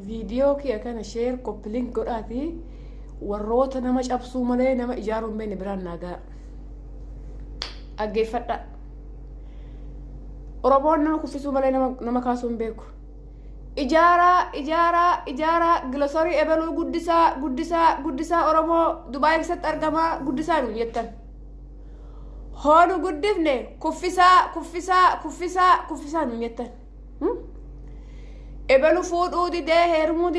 فيديو كي كان شير كوبلينج قراتي وروت انا ما شابسو مالي نما اجارو بين بران ناغا اجي فدا روبون نما كفسو مالي نما كاسون بيكو اجارة غلوسوري ابلو غدسا اورومو دبي كست ارغما غدسا نو يتن هونو غدفني كفسا نو يتن ابلو فودو دي ده هيروما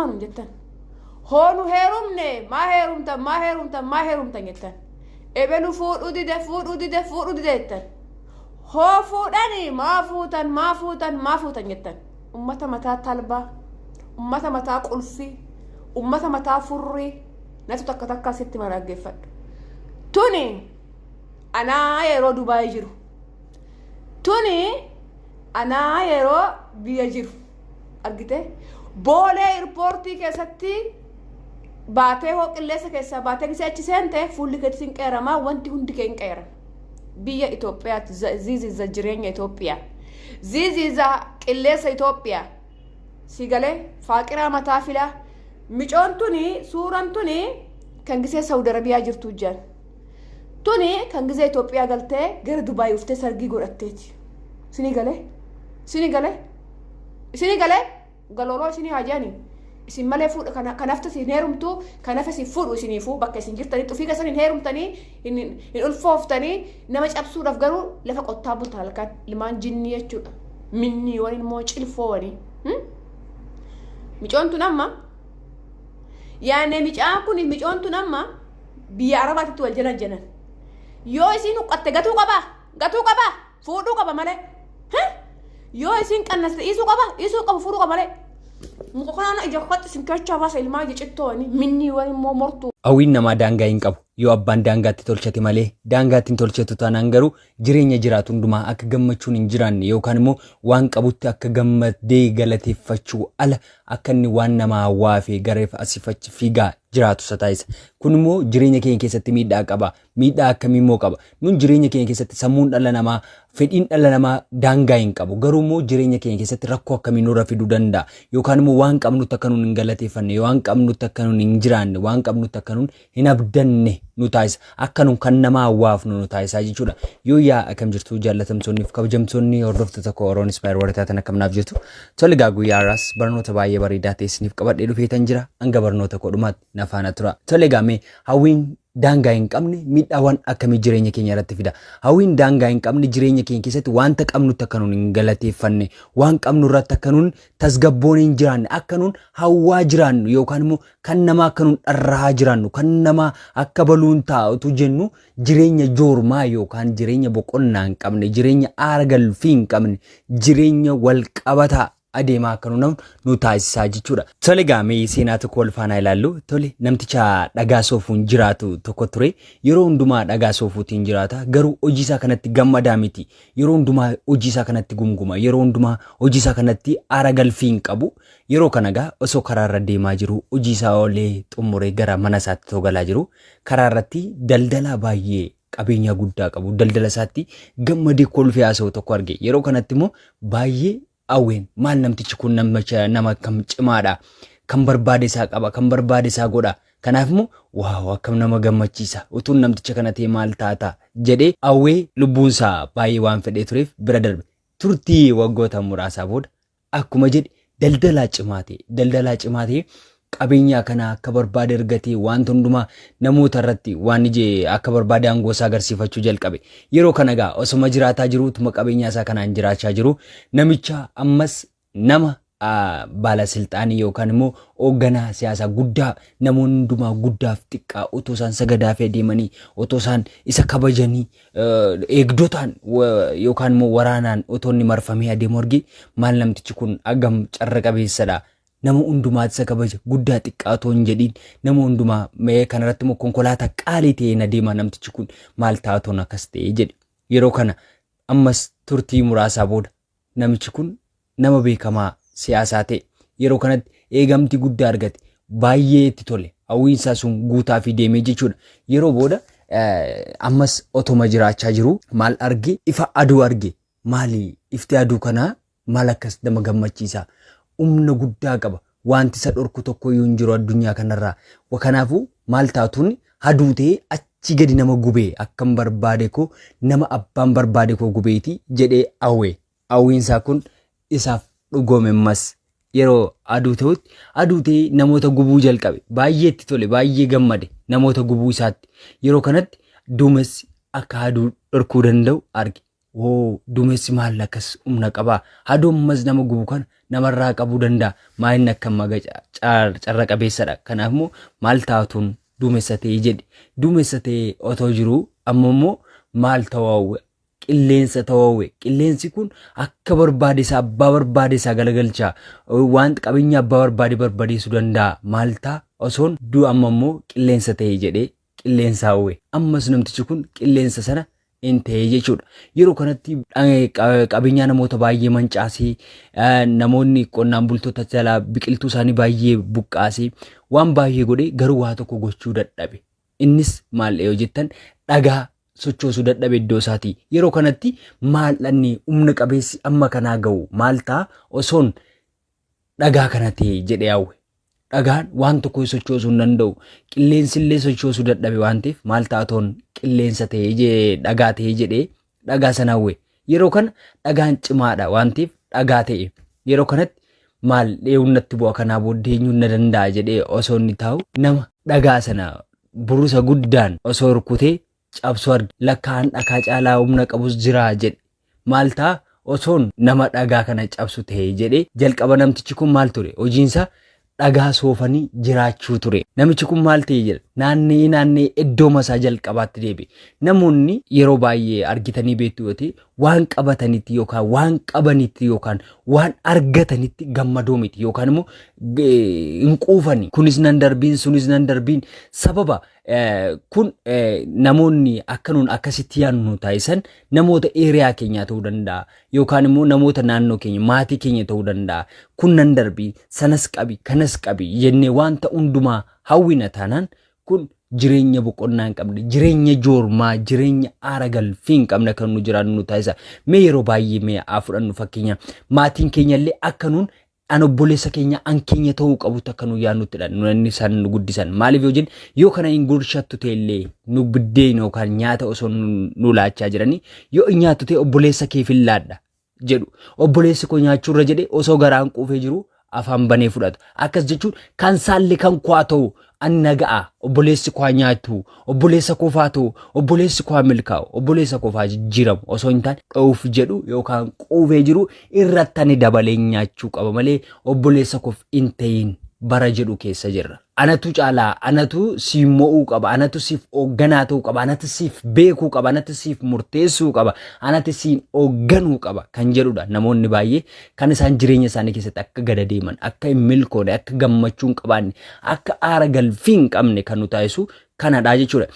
نو يتن هونو هيرومني ما هيرومتا يتن ابلو فودو دي ده يتن هو فوداني ما فوتان يتن أمتا متا طلبة أمتا متا قلفي أمتا متا فري ناتو تكا ست مرة قفت توني أنا يرو دبي جرو توني أنا يرو بيجرو أرجته بولي إيربورتي كستي باتي هو كلسة كسا باتي كسا أتشسنته فولي كتسين كيرما وانتي هندي كين كيرم بيا إثيوبيا زيزي زجرينيا إثيوبيا زيزي ز قليسة إثيوبيا سيغالي فاقرة متافلة ميجون توني سوران توني كان جسي سعودي عربية جرتو جان توني كان جسي إثيوبيا قلتي غير دبي وفتي سرقي قرأتيتي سيني قالي قالوا سيني هاجاني isin malee fuudha kanafta si heerumtu kanafa si fuudhu isiniifu bakka isin jirtanii xufii kasan heerumtanii hin ulfooftanii nama cabsuudhaaf garuu lafa qottaa bultaa halkan ilmaan jinnii jechuudha minnii waliin immoo cilfoo waliin micoon tun amma yaane micaan kun micoon tun amma biyya arabaatitti wal jalan yoo isin uqqatte gatuu qaba fuudhuu qaba malee yoo isin qannaste isuu qaba fuudhuu qaba malee مقولنا إذا قد سنكرت شافا سلما يجتوني مني وين مرتو أوين نما دانغا ينقب يو أبان دانغا تتولشتي مالي دانغا تتولشتو تانانغرو جرين جراتون دما أك جمتشون إنجران يو كانمو وان كابوت أك جمت دي غلطي فتشو ألا أكني وان نما وافي غريف أسفتش فيغا jiraatu sataayisa kunimmoo jireenya keenya keessatti miidhaa akkamii immoo qaba nun jireenya keenya keessatti sammuun dhala namaa fedhiin dhala namaa daangaa hin qabu garuu immoo jireenya keenya keessatti rakkoo akkamii nurra fiduu danda'a yookaan immoo waan qabnutti akka nun hin galateeffanne waan qabnutti akka nun hin jiraanne waan qabnutti akka nun hin abdanne nu taasisa akka nun kan namaa waafnu nu taasisa jechuudha yoo yaa akkam jirtu jaallatamtoonni fi kabajamtoonni hordoftoota koo Oroon Inspire warataatan akkamnaaf jirtu tole guyyaa ras barnoota baay'ee bareedaa ta'esiniif qabadhee dhufeetan jira hanga barnoota koo dhumaatti nafaana tura tole gaamee hawwiin daangaa hin qabne miidhaawwan akkamii jireenya keenya irratti fida hawwiin daangaa hin qabne jireenya keenya keessatti wanta qabnutti akka nun hin galateeffanne waan qabnu irratti akka nun tasgabboon hin jiraanne akka nun hawwaa jiraannu yookaan immoo kan namaa akka nun dharraa jiraannu kan namaa akka baluun taa'utu jennu jireenya joormaa yookaan jireenya boqonnaa hin qabne jireenya aara galfii hin qabne jireenya wal qabataa adeemaa akkanu nu taasisaa jechuudha. Tole gaamee seenaa tokko wal faana ilaallu tole namticha dhagaa soofuun jiraatu tokko ture yeroo hundumaa dhagaa soofuutiin jiraata garuu hojii isaa kanatti gammadaa miti yeroo hundumaa hojii isaa kanatti gumguma yeroo hundumaa hojii isaa kanatti aara galfii hin qabu yeroo kanagaa osoo karaarra deemaa jiru hojii isaa olee xumuree gara mana isaatti togalaa jiru karaarratti daldala baay'ee qabeenya guddaa qabu daldala isaatti gammadee kolfee haasa'u tokko arge yeroo kanatti immoo baay'ee awween maal namtichi kun nama kam cimaadha kan barbaade isaa qaba kan barbaade isaa godha kanaaf immoo waaw akkam nama gammachiisa utuun namticha kana ta'e maal taata jedhee awwee lubbuun isaa baay'ee waan fedhee tureef bira darbe turtii waggoota muraasaa booda akkuma jedhe daldalaa cimaatee qabeenya kana akka barbaade argatee waan hundumaa namoota irratti waan ije akka barbaade aangoosaa agarsiifachuu jalqabe yeroo kanagaa osuma jiraataa jiru tuma qabeenya isaa kanaan jiraachaa jiru namicha ammas nama baalasilxaanii yookaan immoo hoogganaa siyaasaa guddaa namoonni hundumaa guddaaf xiqqaa otoo isaan sagadaaf adeemanii otoo isaan isa kabajanii eegdotaan yookaan immoo waraanaan otoo inni marfamee adeemu argi maal namtichi kun agam carra qabeessadha nama hundumaatti isa kabaja guddaa xiqqaatoo hin jedhin nama hundumaa mee kanarratti immoo konkolaataa qaalii ta'een adeemaa namtichi kun maal taatoon akkas ta'e jedhe yeroo kana ammas turtii muraasaa booda namichi kun nama beekamaa siyaasaa ta'e yeroo kanatti eegamti guddaa argate baay'ee itti tole hawwiinsaa sun guutaa fi deemee jechuudha yeroo booda ammas otoma jiraachaa jiru maal arge ifa aduu arge maali ifti aduu kana maal akkas nama gammachiisa umna guddaa qaba. Wanti isa dhorku tokko yoo hin jiru addunyaa kanarraa. Kanaafuu maal taatuun haduutee achi gadi nama gubee akkam barbaade koo nama abbaan barbaade koo gubeeti jedhee awwee. Awwiinsaa kun isaaf dhugoome mas yeroo aduutee namoota gubuu jalqabe. Baay'ee itti tole, baay'ee gammade namoota gubuu isaatti. Yeroo kanatti duumessi akka aduu dhorkuu danda'u arge. Duumessi maal akkas humna qabaa? Aduummas nama gubu kana namarraa qabuu danda'a. Maalin akka maga carra qabeessadha. Kanaaf immoo maal taatuun duumessa ta'e jedhe. Duumessa ta'e otoo jiru ammoo maal ta'uu qilleensa ta'uu. Qilleensi kun akka barbaade isaa abbaa barbaade isaa galagalchaa. Waan qabeenya abbaa barbaadeessuu danda'a. Maal ta'a osoon ammoo qilleensa ta'e jedhee qilleensa hawwe. Ammas namtichi kun qilleensa sana in ta'e jechuudha. Yeroo kanatti qabeenya namoota baay'ee mancaasee namoonni qonnaan bultoota jalaa biqiltuu isaanii baay'ee buqqaasee waan baay'ee godhee garuu waa tokko gochuu dadhabe. Innis maal yoo jettan dhagaa sochoosuu dadhabe iddoo isaatii. Yeroo kanatti maal dhanni humna qabeessi amma kanaa ga'u maal ta'a osoon dhagaa kana ta'e jedhee hawwe. Dhagaan waan tokko sochoosuu hin danda'u. Qilleensi illee sochoosuu dadhabe waan ta'eef maal taatoon qilleensa ta'ee dhagaa ta'ee jedhee dhagaa sana hawwe. Yeroo kana dhagaan cimaadha waan ta'eef dhagaa ta'e. Yeroo kanatti maal dheehunnatti bu'a kanaa booddee eenyuun na danda'a jedhee osoo inni taa'u nama dhagaa sana burusa guddaan osoo rukutee cabsuu arge. Lakkaan dhakaa caalaa humna qabus jira jedhe. Maal ta'a osoon nama dhagaa kana cabsu ta'ee jedhee jalqaba namtichi kun maal ture? Hojiinsa dhagaa soofanii jiraachuu ture. Namichi kun maal ta'e jedha? Naannee iddoo masaa jalqabaatti deebi'e. Namoonni yeroo baay'ee argitanii beektu yoo ta'e waan qabatanitti yookaan waan qabanitti yookaan waan argatanitti gammadoo miti yookaan immoo hin quufani. Kunis nan darbiin sunis nan darbiin sababa kun namoonni akkanuun akkasitti yaadnu taasisan namoota eeriyaa keenyaa ta'uu danda'a yookaan immoo namoota naannoo keenya maatii keenya ta'uu danda'a. Kun nan darbii sanas qabi kanas qabi jennee wanta hundumaa hawwina taanaan kun jireenya boqonnaa hin qabne, jireenya joormaa, jireenya aara galfii hin qabne kan nu jiraannu taasisa. Mee yeroo baay'ee mee fudhannu fakkeenya maatiin keenya illee akkanuun an obboleessa keenya an keenya ta'uu qabutti akka nu yaannuttidha. Nunni isaan nu guddisan. Maaliif yoo jennu yoo kana hin gurshattu ta'ellee nu biddeen yookaan nyaata osoo nu laachaa jiranii yoo nyaattu ta'e obboleessa keef hin laadha jedhu. Obboleessi koo nyaachuurra jedhee osoo garaan quufee jiru afaan banee fudhatu. Akkas jechuun kan saalli kan kwaa ta'u an naga'a obboleessi kwaa nyaatu obboleessa kofaa ta'u obboleessi kwaa milkaa'u obboleessa kofaa jijjiiramu osoo hin taane dha'uuf jedhu yookaan quufee jiru irratti ani dabalee nyaachuu qaba malee obboleessa kof hin ta'in bara jedhu keessa jirra. Anatu caalaa, anatu siif mo'uu qaba, anatu siif hoogganaa ta'uu qaba, anatu siif beekuu qaba, anatu siif murteessuu qaba, anatu siif hoogganuu qaba kan jedhudha. Namoonni baay'ee kan isaan jireenya isaanii keessatti akka gada deeman, akka hin milkoone, akka gammachuu hin qabaanne, akka aara galfii hin qabne kan nu taasisu kanadha jechuudha.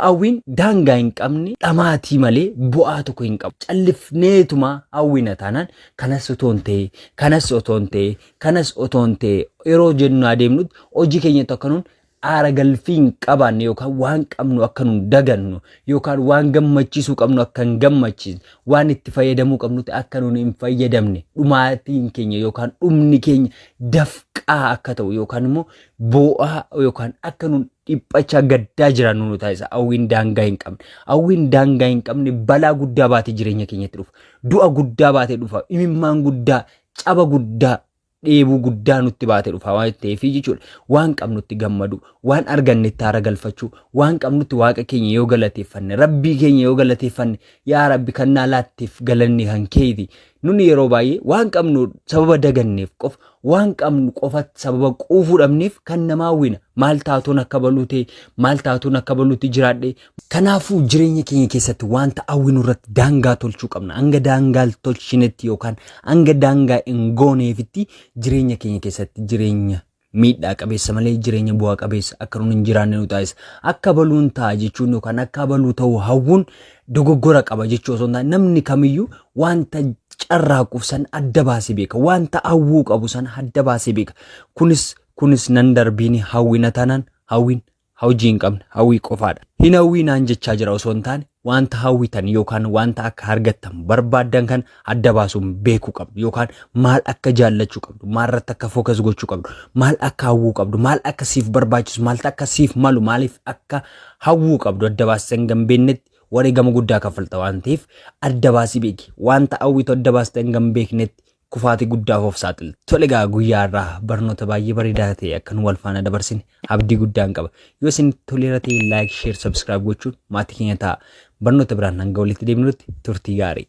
Hawwiin daangaa hin qabne dhamaatii malee bu'aa tokko hin qabu. Callifneetuma hawwina taanaan kanas otoo hin ta'e, kanas otoo hin ta'e, kanas otoo hin ta'e yeroo jennu adeemnutti hojii keenya akkanuun aara galfii hin qabaanne yookaan waan qabnu akka nu dagannu yookaan waan gammachiisuu qabnu akka hin gammachiisne waan itti fayyadamuu qabnutti akka nu hin fayyadamne dhumaatiin keenya yookaan dhumni keenya dafqaa akka ta'u yookaan immoo bu'aa yookaan akka nu dhiphachaa gaddaa jiran nu taasisa. Hawwiin daangaa hin qabne. Hawwiin daangaa hin qabne balaa guddaa baatee jireenya keenyatti dhufa. Du'a guddaa baatee dhufa. Imimmaan guddaa, caba guddaa, dheebuu guddaa nutti baatee dhufa waan ta'eef jechuudha. Waan qabnutti gammadu, waan argannetti aara galfachuu, waan qabnutti waaqa keenya yoo galateeffanne, rabbii keenya yoo galateeffanne, yaa rabbi kannaa laatteef galanni kan keeti. Nuni yeroo baay'ee waan qabnu sababa daganneef qofa, waan qabnu qofatti sababa quufuu dhabneef kan nama hawwina. Maal taatuun akka baluutee, maal taatuun akka baluutti jiraadhee. Kanaafuu jireenya keenya keessatti wanta hawwinu irratti daangaa tolchuu qabna. Hanga daangaa tolchinetti yookaan hanga daangaa hin gooneefitti jireenya keenya keessatti jireenya miidhaa qabeessa malee jireenya bu'aa qabeessa akka nun hin jiraanne nu taasisa. Akka baluun ta'a jechuun yookaan akka baluu ta'uu hawwuun dogoggora qaba jechuu osoo hin taane namni kamiyyuu wanta carraaquuf san adda baasee beeka. Wanta hawwuu qabu san adda baasee beeka. Kunis nan darbiin hawwina taanaan hawwiin hawjii hin qabne hawwii qofaadha. Hin hawwiinaan jechaa jira osoo hin taane wanta hawwitan yookaan wanta akka argattan barbaadan kan adda baasuun beekuu qabdu yookaan maal akka jaallachuu qabdu maalirratti akka fookas gochuu qabdu maal akka hawwuu qabdu maal akka siif barbaachisu maal akka siif malu maaliif akka hawwuu qabdu adda baasisan gambeennetti wareegama guddaa kaffalta waan ta'eef adda baasii beeki wanta hawwitu adda baasitan gambeeknetti kufaati guddaaf of saaxil tole gaa guyyaa irraa barnoota baay'ee bareedaa ta'e akkan wal faana dabarsine abdii guddaan qaba yoo isin toleera ta'e like share subscribe gochuun maatii keenya ta'a barnoota biraan hanga walitti deebinutti turtii gaarii